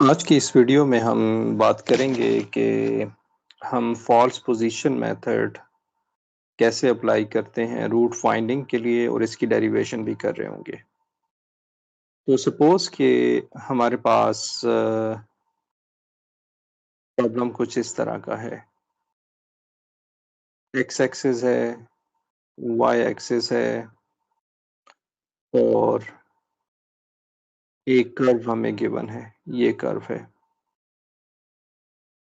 आज की इस वीडियो में हम बात करेंगे कि हम फॉल्स पोजीशन मेथड कैसे अप्लाई करते हैं रूट फाइंडिंग के लिए और इसकी डेरिवेशन भी कर रहे होंगे। तो सपोज कि हमारे पास प्रॉब्लम कुछ इस तरह का है। एक्स एक्सिस है, वाई एक्सिस है और एक कर्व हमें गिवन है, ये कर्व है।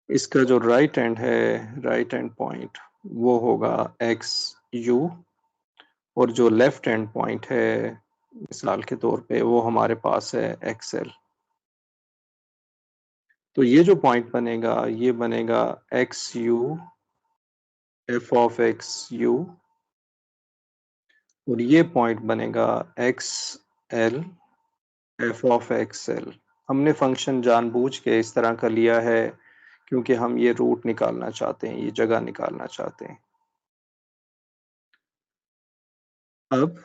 इसका जो राइट एंड है, राइट एंड पॉइंट, वो होगा एक्स यू और जो लेफ्ट एंड पॉइंट है मिसाल के तौर पे वो हमारे पास है एक्सएल। तो ये जो पॉइंट बनेगा ये बनेगा x u f of x you और ये पॉइंट बनेगा x L F of x L. हमने फंक्शन जानबूझ के इस तरह का लिया है क्योंकि हम ये रूट निकालना चाहते हैं, ये जगह निकालना चाहते हैं। अब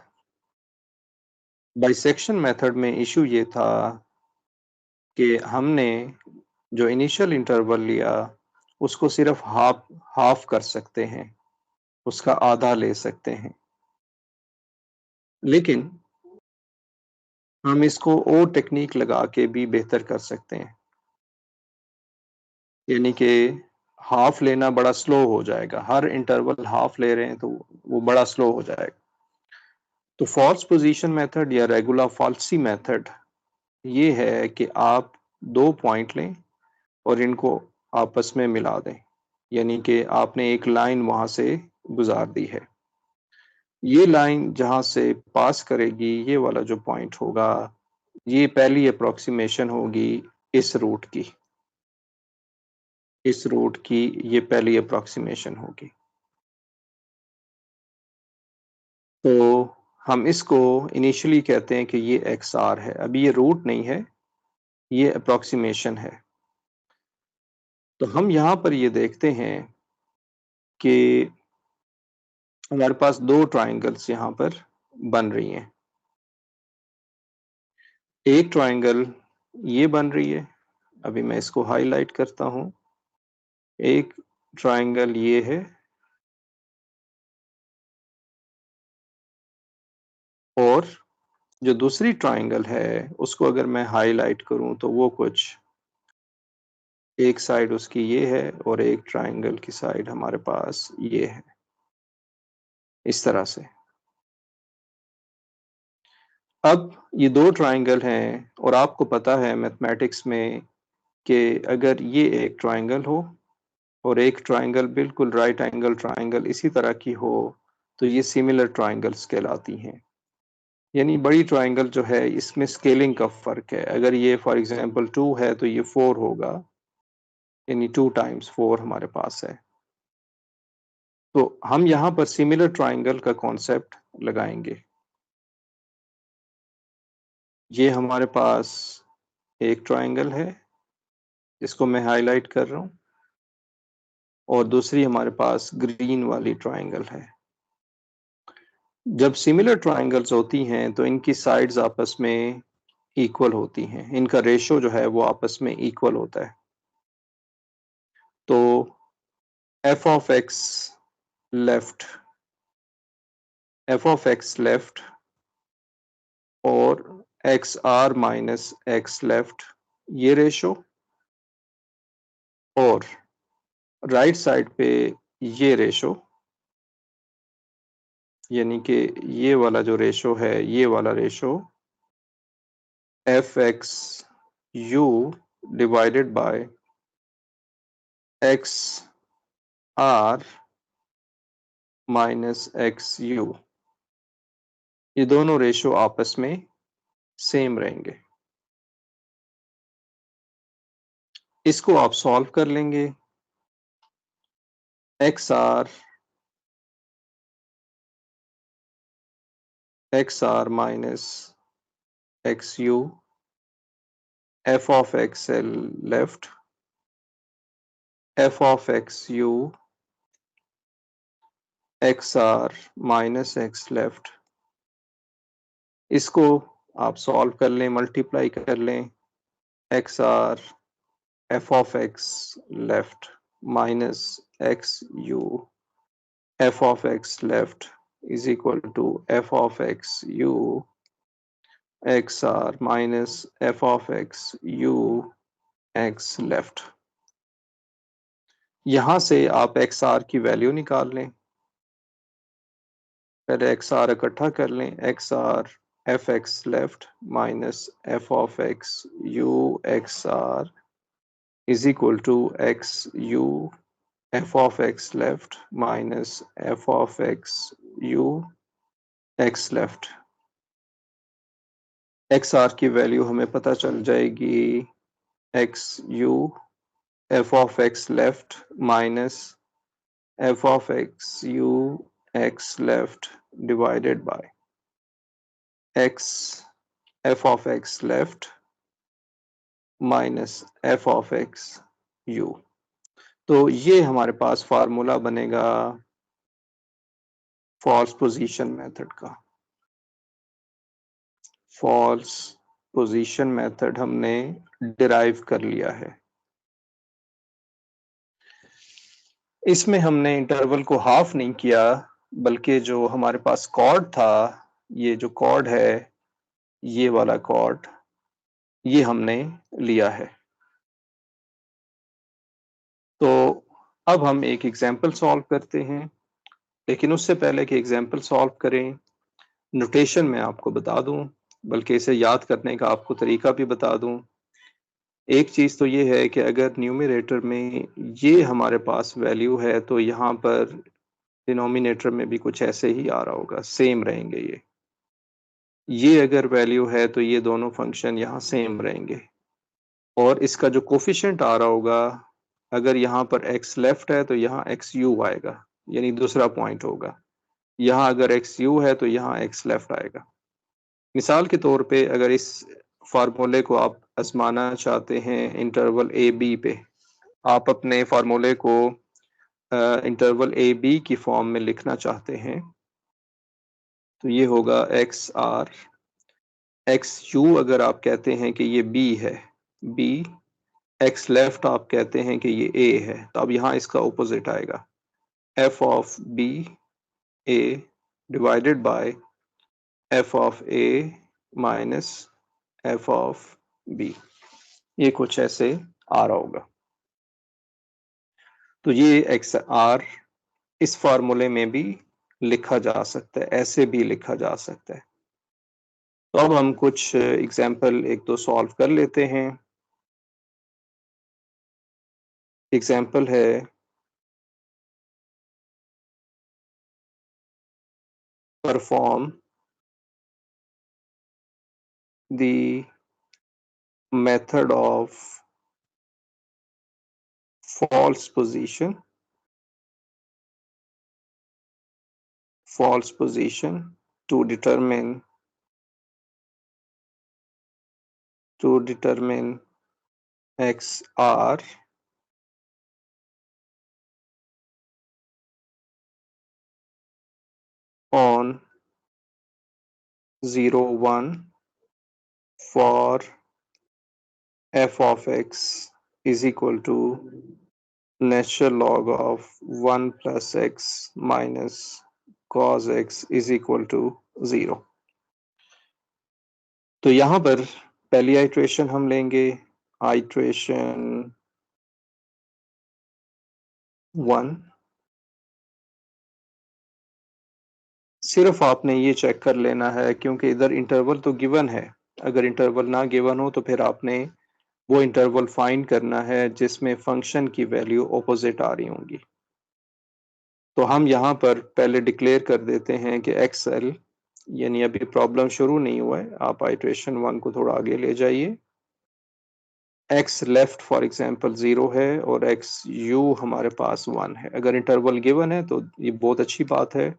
बाइसेक्शन मेथड में इशू ये था कि हमने जो इनिशियल इंटरवल लिया उसको सिर्फ हाफ हाफ कर सकते हैं, उसका आधा ले सकते हैं, लेकिन हम इसको और टेक्निक लगा के भी बेहतर कर सकते हैं। यानी कि हाफ लेना बड़ा स्लो हो जाएगा, हर इंटरवल हाफ ले रहे हैं तो वो बड़ा स्लो हो जाएगा। तो फॉल्स पोजीशन मेथड या रेगुलर फॉल्सी मेथड ये है कि आप दो पॉइंट लें और इनको आपस में मिला दें, यानी कि आपने एक लाइन वहां से गुजार दी है। ये लाइन जहां से पास करेगी ये वाला जो पॉइंट होगा, ये पहली अप्रोक्सीमेशन होगी इस रूट की, इस रूट की ये पहली अप्रोक्सीमेशन होगी। तो हम इसको इनिशियली कहते हैं कि ये एक्स आर है। अभी ये रूट नहीं है, ये अप्रोक्सीमेशन है। तो हम यहाँ पर ये देखते हैं कि हमारे पास दो ट्राइंगल्स यहाँ पर बन रही हैं। एक ट्राइंगल ये बन रही है, अभी मैं इसको हाईलाइट करता हूँ। एक ट्राइंगल ये है और जो दूसरी ट्राइंगल है उसको अगर मैं हाईलाइट करूं तो वो कुछ एक साइड उसकी ये है और एक ट्राइंगल की साइड हमारे पास ये है, इस तरह से। अब ये दो ट्राइंगल हैं और आपको पता है मैथमेटिक्स में कि अगर ये एक ट्राइंगल हो और एक ट्राइंगल बिल्कुल राइट एंगल ट्राइंगल इसी तरह की हो तो ये सिमिलर ट्राइंगल्स कहलाती हैं। यानी बड़ी ट्राइंगल जो है इसमें स्केलिंग का फर्क है। अगर ये फॉर एग्जांपल 2 है तो ये 4 होगा, यानी 2 टाइम्स 4 हमारे पास है। तो हम यहाँ पर सिमिलर ट्राइंगल का कॉन्सेप्ट लगाएंगे। ये हमारे पास एक ट्राइंगल है जिसको मैं हाईलाइट कर रहा हूँ और दूसरी हमारे पास ग्रीन वाली ट्राइंगल है। जब सिमिलर ट्राइंगल्स होती हैं तो इनकी साइड्स आपस में इक्वल होती हैं, इनका रेशो जो है वो आपस में इक्वल होता है। तो F of x left, F of x left और X are minus x left, ये रेशो, और राइट साइड पे ये रेशो, यानी कि ये वाला जो रेशो है ये वाला ratio f x u divided by x are minus x u, ये दोनों रेशो आपस में सेम रहेंगे। इसको आप सॉल्व कर लेंगे। X are minus x u f of x l left, F of x u x are minus x left, इसको आप सॉल्व कर लें, मल्टीप्लाई कर लें। X r f of x left minus x u f of x left is equal to f of x u xr minus f of x u x left। यहां से आप x r की value निकाल लें। पहले x are इकट्ठा कर लें। X r f x left minus f of x u x r is equal to x u f of x left minus f of x u x left. X r की value हमें पता चल जाएगी x u f of x left minus f of x u x left divided by x f of x left minus f of x u। तो ये हमारे पास formula बनेगा false position method का। फॉल्स पोजीशन मेथड हमने derive कर लिया है। इसमें हमने इंटरवल को हाफ नहीं किया, बल्कि जो हमारे पास कॉर्ड था, ये जो कॉर्ड है, ये वाला कॉर्ड, ये हमने लिया है। तो अब हम एक एग्जाम्पल सॉल्व करते हैं, लेकिन उससे पहले कि एग्जाम्पल सॉल्व करें, नोटेशन मैं आपको बता दूं, बल्कि इसे याद करने का आपको तरीका भी बता दूं। एक चीज़ तो ये है कि अगर न्यूमरेटर में ये हमारे पास वैल्यू है तो यहाँ पर डिनोमिनेटर में भी कुछ ऐसे ही आ रहा होगा, सेम रहेंगे ये अगर वैल्यू है तो ये दोनों फंक्शन यहाँ सेम रहेंगे। और इसका जो कोफिशिएंट आ रहा होगा, अगर यहाँ पर x लेफ्ट है तो यहाँ एक्स यू आएगा, यानी दूसरा पॉइंट होगा। यहाँ अगर एक्स यू है तो यहाँ एक्स लेफ्ट आएगा। मिसाल के तौर पे अगर इस फार्मूले को आप आजमाना चाहते हैं इंटरवल ए बी पे, आप अपने फार्मूले को इंटरवल ए बी की फॉर्म में लिखना चाहते हैं, तो ये होगा एक्स आर एक्स यू। अगर आप कहते हैं कि ये बी है, बी एक्स लेफ्ट आप कहते हैं कि ये ए है, तो अब यहाँ इसका ऑपोजिट आएगा, f of b a divided by f of a minus f of b. ये कुछ ऐसे आ रहा होगा। तो ये एक्स आर इस फार्मूले में भी लिखा जा सकता है, ऐसे भी लिखा जा सकता है। तो अब हम कुछ एग्जाम्पल एक दो सॉल्व कर लेते हैं। एग्जाम्पल है perform the method of false position to determine XR on 0 1 for f of x is equal to natural log of 1 plus x minus cos x is equal to 0। तो यहाँ पर पहली आइट्रेशन हम लेंगे, आइट्रेशन 1। सिर्फ आपने ये चेक कर लेना है, क्योंकि इधर इंटरवल तो गिवन है, अगर इंटरवल ना गिवन हो तो फिर आपने वो इंटरवल फाइंड करना है जिसमें फंक्शन की वैल्यू ऑपोजिट आ रही होंगी। तो हम यहाँ पर पहले डिक्लेयर कर देते हैं कि एक्स एल, यानी अभी प्रॉब्लम शुरू नहीं हुआ है, आप आइट्रेशन 1 को थोड़ा आगे ले जाइए। एक्स लेफ्ट फॉर एग्जांपल 0 है और एक्स यू हमारे पास 1 है। अगर इंटरवल गिवन है तो ये बहुत अच्छी बात है।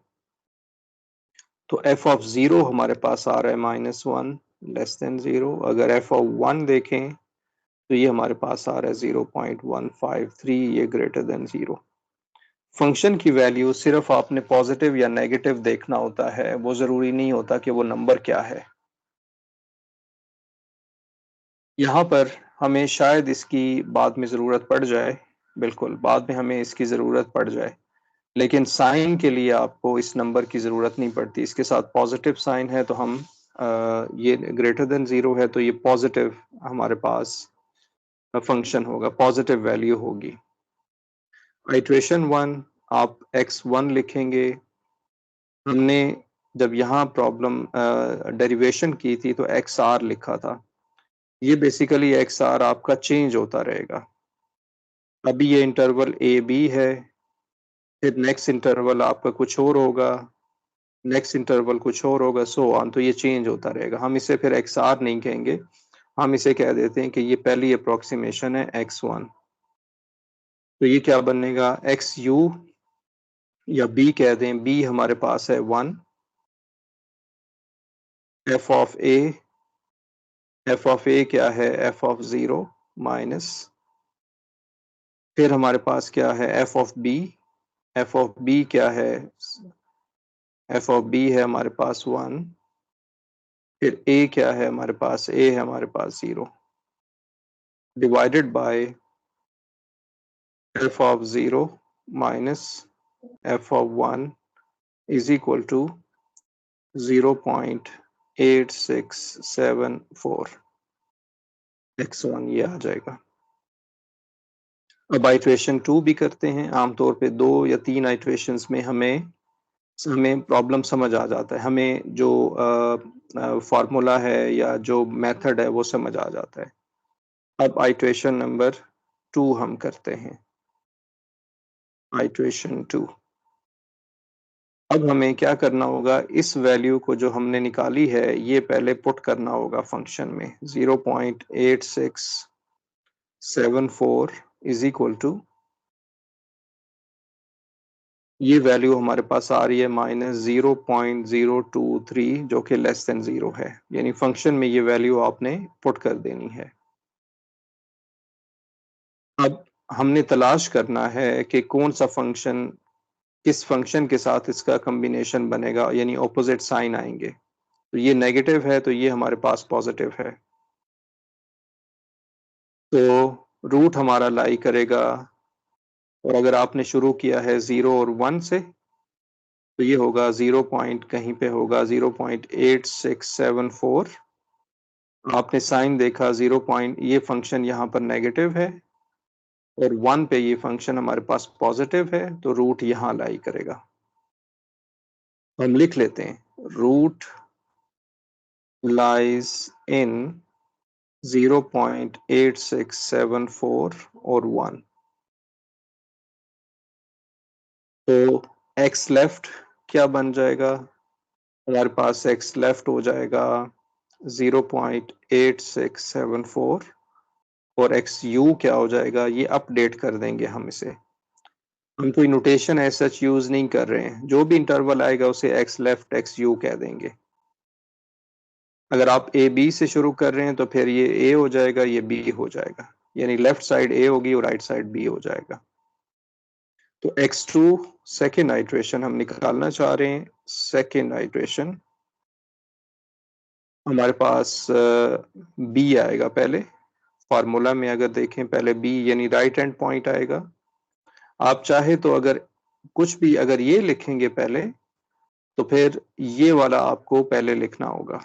तो एफ ऑफ 0 हमारे पास आ रहा है -1 लेस देन 0। अगर एफ ऑफ 1 देखें तो ये हमारे पास आ रहा है 0.153, ये ग्रेटर देन 0। फंक्शन की वैल्यू सिर्फ आपने पॉजिटिव या नेगेटिव देखना होता है, वो जरूरी नहीं होता कि वो नंबर क्या है। यहाँ पर हमें शायद इसकी बाद में ज़रूरत पड़ जाए, बिल्कुल, बाद में हमें इसकी ज़रूरत पड़ जाए। लेकिन साइन के लिए आपको इस नंबर की ज़रूरत नहीं पड़ती। इसके साथ पॉज़िटिव साइन है तो हम ये ग्रेटर देन 0 है तो ये पॉज़िटिव हमारे पास फ़ंक्शन होगा, पॉज़िटिव वैल्यू होगी। आइट्रेशन 1 आप x1 लिखेंगे। हमने जब यहाँ प्रॉब्लम डेरिवेशन की थी तो xr लिखा था। ये बेसिकली xr आपका चेंज होता रहेगा। अभी ये इंटरवल ए बी है, फिर नेक्स्ट इंटरवल आपका कुछ और होगा, नेक्स्ट इंटरवल कुछ और होगा, सो ऑन, तो ये चेंज होता रहेगा। हम इसे फिर xr नहीं कहेंगे, हम इसे कह देते हैं कि ये पहली अप्रोक्सीमेशन है x1। तो ये क्या बनेगा, xu या b कह दें, b हमारे पास है 1, f ऑफ a क्या है, f ऑफ 0 माइनस, फिर हमारे पास क्या है f ऑफ b क्या है, f ऑफ b है हमारे पास 1, फिर a क्या है हमारे पास, a है हमारे पास 0, divided by f of 0 minus f of 1 is equal to 0.8674 x1 ये आ जाएगा। अब आइट्रेशन 2 भी करते हैं। आमतौर पे 2 या 3 आइट्रेशंस में हमें प्रॉब्लम समझ आ जाता है, हमें जो फार्मूला है या जो मेथड है वो समझ आ जाता है। अब आइट्रेशन नंबर 2 हम करते हैं, आइट्रेशन 2। अब हमें क्या करना होगा, इस वैल्यू को जो हमने निकाली है ये पहले पुट करना होगा फंक्शन में। 0.8674 इज इक्वल टू, ये वैल्यू हमारे पास आ रही है -0.023 जो कि लेस देन 0 है, यानी फंक्शन में ये वैल्यू आपने पुट कर देनी है। अब हमने तलाश करना है कि कौन सा फंक्शन, किस फंक्शन के साथ इसका कॉम्बिनेशन बनेगा, यानी ऑपोजिट साइन आएंगे। तो ये नेगेटिव है तो ये हमारे पास पॉजिटिव है, तो रूट हमारा लाई करेगा, और अगर आपने शुरू किया है 0 और 1 से तो ये होगा 0 पॉइंट कहीं पे होगा 0.8674। आपने साइन देखा 0 पॉइंट, ये फंक्शन यहाँ पर नेगेटिव है और 1 पे ये फंक्शन हमारे पास पॉजिटिव है, तो रूट यहाँ लाई करेगा। हम लिख लेते हैं, रूट लाइज इन 0.8674 और 1। तो x लेफ्ट क्या बन जाएगा, हमारे पास x लेफ्ट हो जाएगा 0.8674 और XU क्या हो जाएगा, ये अपडेट कर देंगे हम इसे। हम कोई नोटेशन ऐसा सच यूज नहीं कर रहे हैं, जो भी इंटरवल आएगा उसे x लेफ्ट XU कह देंगे। अगर आप ए बी से शुरू कर रहे हैं तो फिर ये a हो जाएगा, ये b हो जाएगा, यानी लेफ्ट साइड a होगी और राइट साइड b हो जाएगा। तो x2 सेकेंड आइट्रेशन हम निकालना चाह रहे हैं। सेकेंड आइट्रेशन हमारे पास b आएगा पहले, फार्मूला में अगर देखें पहले b यानी राइट हैंड पॉइंट आएगा। आप चाहे तो अगर कुछ भी अगर ये लिखेंगे पहले तो फिर ये वाला आपको पहले लिखना होगा,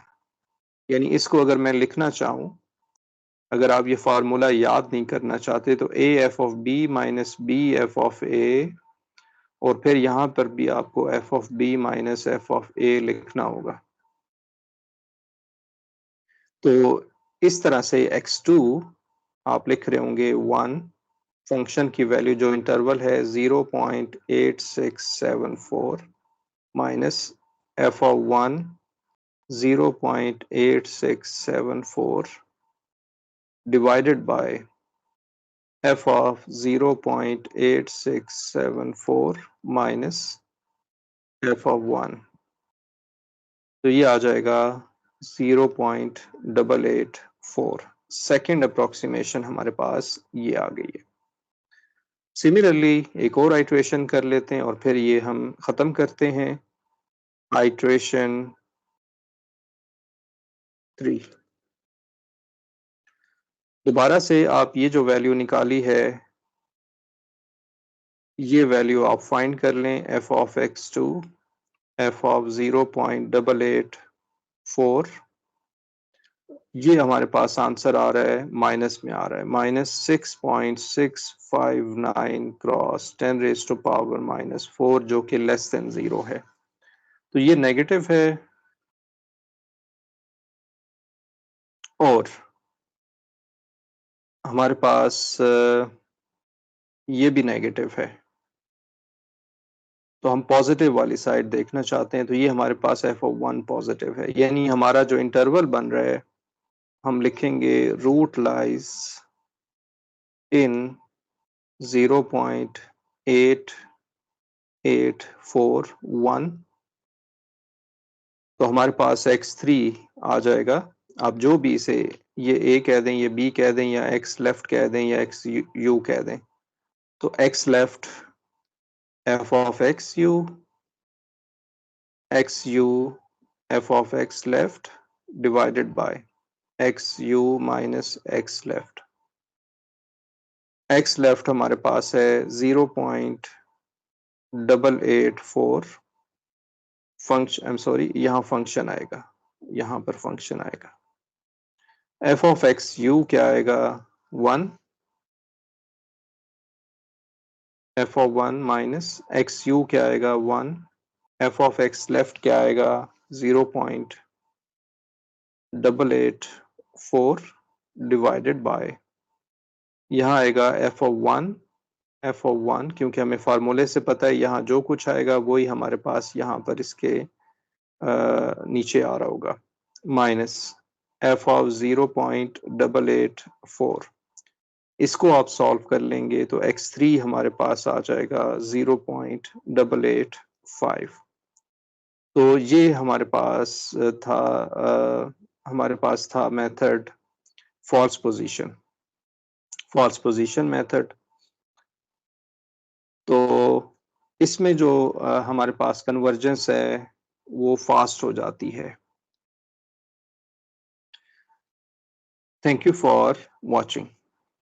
यानी इसको अगर मैं लिखना चाहूँ, अगर आप ये फार्मूला याद नहीं करना चाहते तो a f of b minus b f of a, और फिर यहाँ पर भी आपको f of b minus f of a लिखना होगा। तो इस तरह से x2 आप लिख रहे होंगे 1, फंक्शन की वैल्यू जो इंटरवल है 0.8674 minus f of 1 0.8674 divided by f of 0.8674 minus f of 1, तो ये आ जाएगा 0.884। सेकेंड अप्रोक्सीमेशन हमारे पास ये आ गई है। सिमिलरली एक और आइट्रेशन कर लेते हैं और फिर ये हम ख़त्म करते हैं। आइट्रेशन 3, दोबारा से आप ये जो वैल्यू निकाली है, ये वैल्यू आप फाइंड कर लें, f of x2 f of 0.884, ये हमारे पास आंसर आ रहा है, माइनस में आ रहा है, -6.659 क्रॉस 10⁻⁻⁴, जो कि लेस देन 0 है। तो ये नेगेटिव है और हमारे पास ये भी नेगेटिव है। तो हम पॉजिटिव वाली साइड देखना चाहते हैं, तो ये हमारे पास f(1) पॉजिटिव है, यानी हमारा जो इंटरवल बन रहा है, हम लिखेंगे रूट लाइज इन 0.8841। तो हमारे पास x3 आ जाएगा। आप जो भी इसे, ये a कह दें, ये b कह दें, या x लेफ्ट कह दें, या x u कह दें। तो x left f of xu, xu f of x left divided by xu minus x left। x left हमारे पास है 0.884 फंक्शन, आई एम सॉरी, यहाँ फंक्शन आएगा, यहाँ पर फंक्शन आएगा। f of xu क्या आएगा? 1, f of 1 माइनस xu क्या आएगा? 1, f of x लेफ्ट क्या आएगा? 0.884 डिवाइडेड बाय, यहाँ आएगा f of 1, क्योंकि हमें फार्मूले से पता है यहाँ जो कुछ आएगा वही हमारे पास यहाँ पर इसके नीचे आ रहा होगा, माइनस f of 0.884। इसको आप सॉल्व कर लेंगे तो x3 हमारे पास आ जाएगा 0.885। तो ये हमारे पास था मेथड फॉल्स पोजीशन मेथड। तो इसमें जो हमारे पास कन्वर्जेंस है वो फास्ट हो जाती है। Thank you for watching.